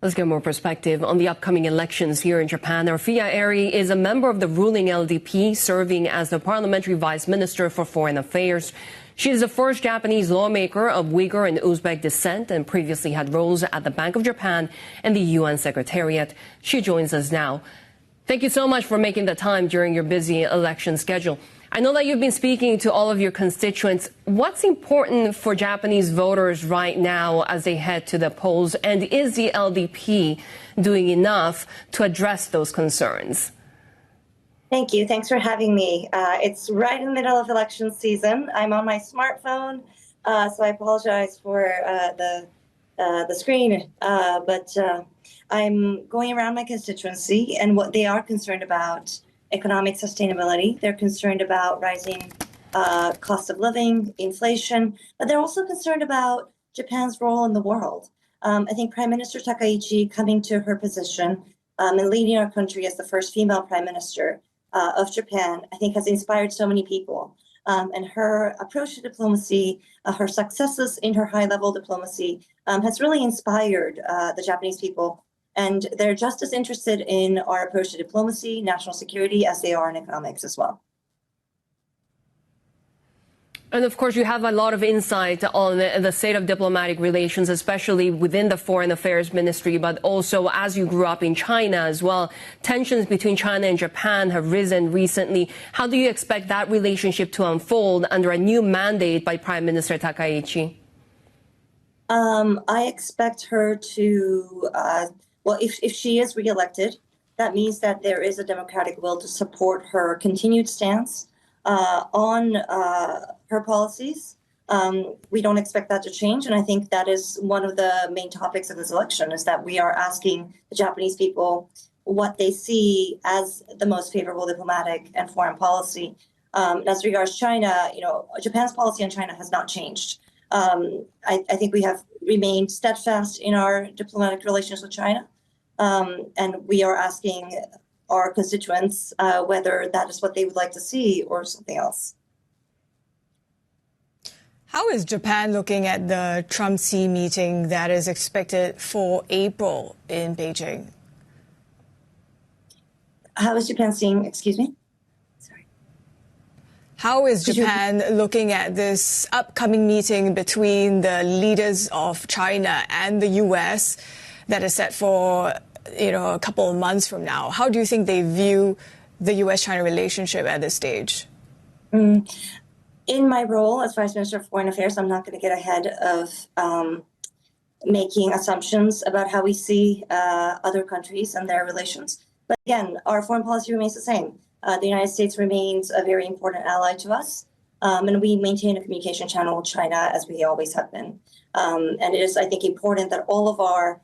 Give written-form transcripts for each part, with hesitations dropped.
Let's get more perspective on the upcoming elections here in Japan. Arfiya Eri is a member of the ruling LDP, serving as the Parliamentary Vice Minister for Foreign Affairs. She is the first Japanese lawmaker of Uyghur and Uzbek descent and previously had roles at the Bank of Japan and the UN Secretariat. She joins us now. Thank you so much for making the time during your busy election schedule. I know that you've been speaking to all of your constituents. What's important for Japanese voters right now as they head to the polls? And is the LDP doing enough to address those concerns? Thank you. Thanks for having me. It's right in the middle of election season. I'm on my smartphone, so I apologize for the screen. But I'm going around my constituency, and what they are concerned about economic sustainability. They're concerned about rising cost of living, inflation, but they're also concerned about Japan's role in the world. I think Prime Minister Takaichi coming to her position and leading our country as the first female prime minister of Japan, I think has inspired so many people. And her approach to diplomacy, her successes in her high-level diplomacy has really inspired the Japanese people. And they're just as interested in our approach to diplomacy, national security, as they are in economics as well. And of course, you have a lot of insight on the state of diplomatic relations, especially within the Foreign Affairs Ministry, but also as you grew up in China as well. Tensions between China and Japan have risen recently. How do you expect that relationship to unfold under a new mandate by Prime Minister Takaichi? I expect her to... Well, if she is reelected, that means that there is a democratic will to support her continued stance on her policies. We don't expect that to change. And I think that is one of the main topics of this election, is that we are asking the Japanese people what they see as the most favorable diplomatic and foreign policy. As regards China, Japan's policy on China has not changed. I think we have remained steadfast in our diplomatic relations with China. And we are asking our constituents whether that is what they would like to see or something else. How is Japan looking at the Trump-Xi meeting that is expected for April in Beijing? How is Japan seeing, excuse me? How is Japan looking at this upcoming meeting between the leaders of China and the U.S. that is set for, a couple of months from now? How do you think they view the U.S.-China relationship at this stage? In my role as Vice Minister of Foreign Affairs, I'm not going to get ahead of making assumptions about how we see other countries and their relations. But again, our foreign policy remains the same. The United States remains a very important ally to us, and we maintain a communication channel with China as we always have been. And it is, I think, important that all of our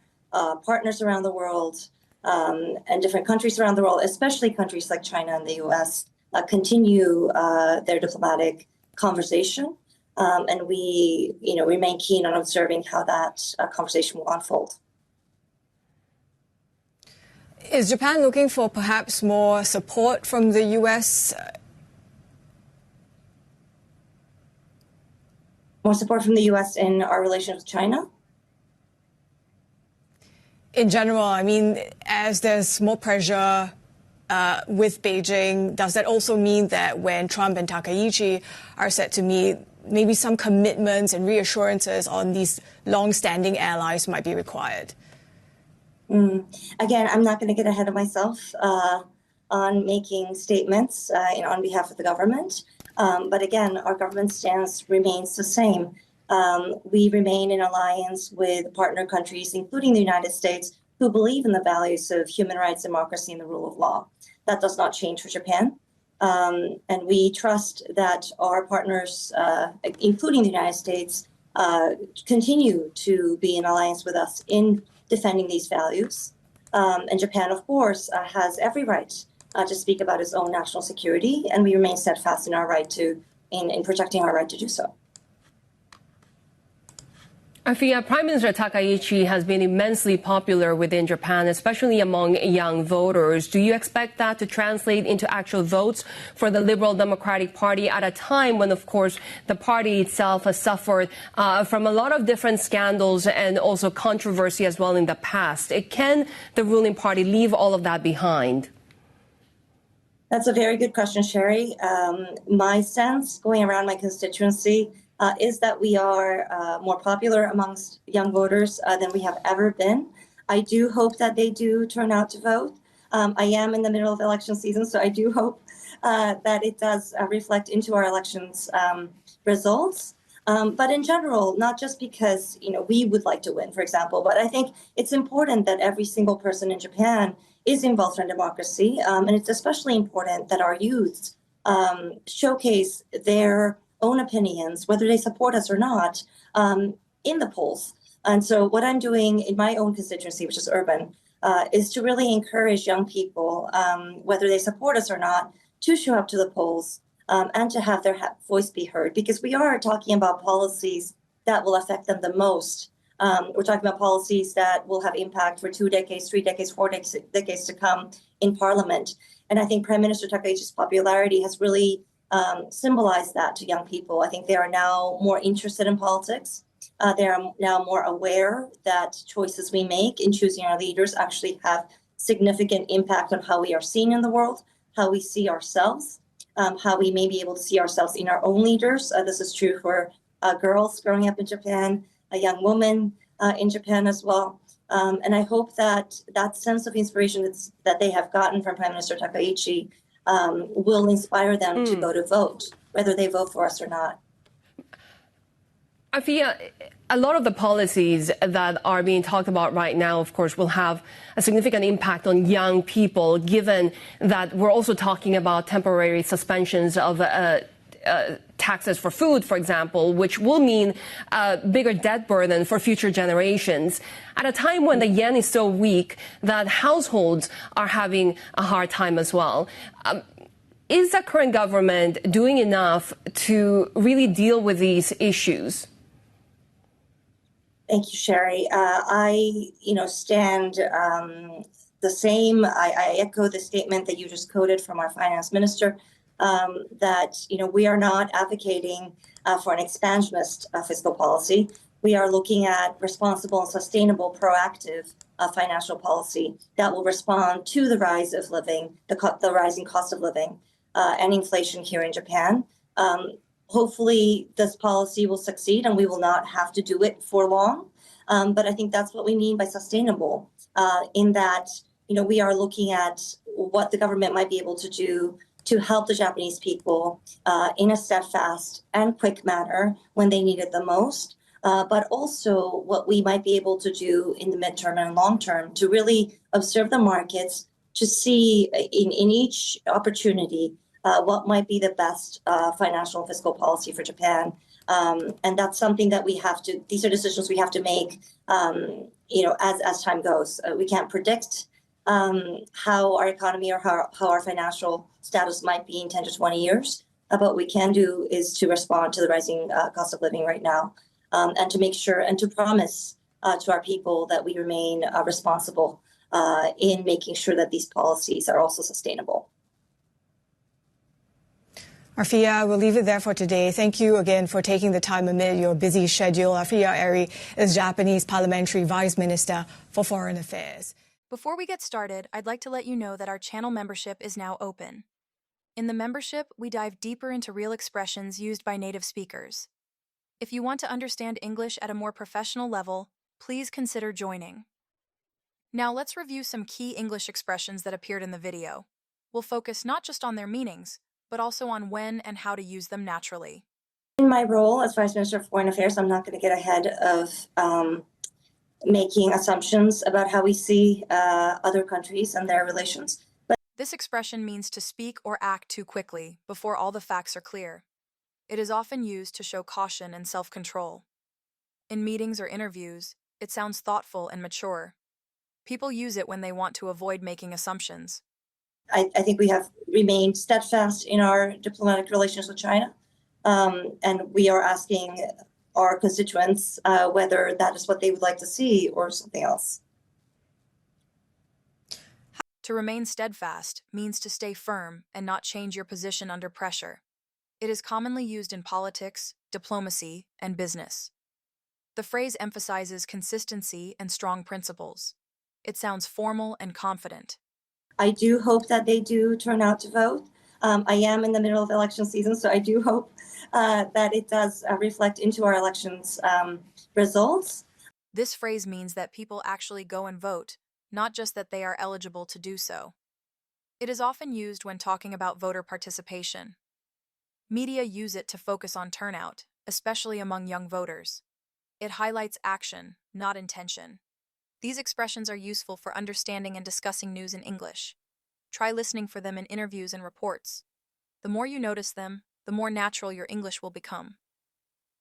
partners around the world and different countries around the world, especially countries like China and the U.S., continue their diplomatic conversation. And we, remain keen on observing how that conversation will unfold. Is Japan looking for perhaps more support from the U.S.? More support from the U.S. in our relations with China? In general, I mean, as there's more pressure with Beijing, does that also mean that when Trump and Takaichi are set to meet, maybe some commitments and reassurances on these long-standing allies might be required? Again, I'm not going to get ahead of myself on making statements on behalf of the government. But again, our government stance remains the same. We remain in alliance with partner countries, including the United States, who believe in the values of human rights, democracy, and the rule of law. That does not change for Japan. And we trust that our partners, including the United States, continue to be in alliance with us in defending these values. And Japan, of course, has every right to speak about its own national security, and we remain steadfast in our right in protecting our right to do so. Afia, Prime Minister Takaichi has been immensely popular within Japan, especially among young voters. Do you expect that to translate into actual votes for the Liberal Democratic Party at a time when, of course, the party itself has suffered from a lot of different scandals and also controversy as well in the past? Can the ruling party leave all of that behind? That's a very good question, Sherry. My sense going around my constituency is that we are more popular amongst young voters than we have ever been. I do hope that they do turn out to vote. I am in the middle of election season, so I do hope that it does reflect into our elections results. But in general, not just because we would like to win, for example, but I think it's important that every single person in Japan is involved in democracy, and it's especially important that our youths showcase their own opinions, whether they support us or not, in the polls. And so what I'm doing in my own constituency, which is urban, is to really encourage young people, whether they support us or not, to show up to the polls and to have their voice be heard, because we are talking about policies that will affect them the most. We're talking about policies that will have impact for 2 decades, 3 decades, 4 decades to come in Parliament. And I think Prime Minister Takaichi's popularity has really symbolize that to young people. I think they are now more interested in politics. They are now more aware that choices we make in choosing our leaders actually have significant impact on how we are seen in the world, how we see ourselves, how we may be able to see ourselves in our own leaders. This is true for girls growing up in Japan, a young woman in Japan as well. And I hope that that sense of inspiration that they have gotten from Prime Minister Takaichi will inspire them to go to vote, whether they vote for us or not. Afia, a lot of the policies that are being talked about right now, of course, will have a significant impact on young people, given that we're also talking about temporary suspensions of taxes for food, for example, which will mean a bigger debt burden for future generations. At a time when the yen is so weak that households are having a hard time as well. Is the current government doing enough to really deal with these issues? Thank you, Sherry. I stand the same. I echo the statement that you just quoted from our finance minister, that we are not advocating for an expansionist fiscal policy. We are looking at responsible and sustainable, proactive financial policy that will respond to the rise of living, the rising cost of living, and inflation here in Japan. Hopefully, this policy will succeed and we will not have to do it for long. But I think that's what we mean by sustainable, in that we are looking at what the government might be able to do to help the Japanese people in a steadfast and quick manner when they need it the most, but also what we might be able to do in the midterm and long term to really observe the markets, to see in each opportunity what might be the best financial and fiscal policy for Japan. And that's something that these are decisions we have to make, as time goes. We can't predict how our economy or how our financial status might be in 10 to 20 years. But what we can do is to respond to the rising cost of living right now, and to make sure and to promise to our people that we remain responsible in making sure that these policies are also sustainable. Afia, we'll leave it there for today. Thank you again for taking the time amid your busy schedule. Afia Eri is Japanese Parliamentary Vice Minister for Foreign Affairs. Before we get started, I'd like to let you know that our channel membership is now open. In the membership, we dive deeper into real expressions used by native speakers. If you want to understand English at a more professional level, please consider joining. Now let's review some key English expressions that appeared in the video. We'll focus not just on their meanings, but also on when and how to use them naturally. In my role as Vice Minister of Foreign Affairs, I'm not going to get ahead of making assumptions about how we see other countries and their relations. But this expression means to speak or act too quickly before all the facts are clear. It is often used to show caution and self-control. In meetings or interviews, it sounds thoughtful and mature. People use it when they want to avoid making assumptions. I think we have remained steadfast in our diplomatic relations with China, and we are asking our constituents, whether that is what they would like to see or something else. To remain steadfast means to stay firm and not change your position under pressure. It is commonly used in politics, diplomacy, and business. The phrase emphasizes consistency and strong principles. It sounds formal and confident. I do hope that they do turn out to vote. I am in the middle of election season, so I do hope that it does reflect into our elections results. This phrase means that people actually go and vote, not just that they are eligible to do so. It is often used when talking about voter participation. Media use it to focus on turnout, especially among young voters. It highlights action, not intention. These expressions are useful for understanding and discussing news in English. Try listening for them in interviews and reports. The more you notice them, the more natural your English will become.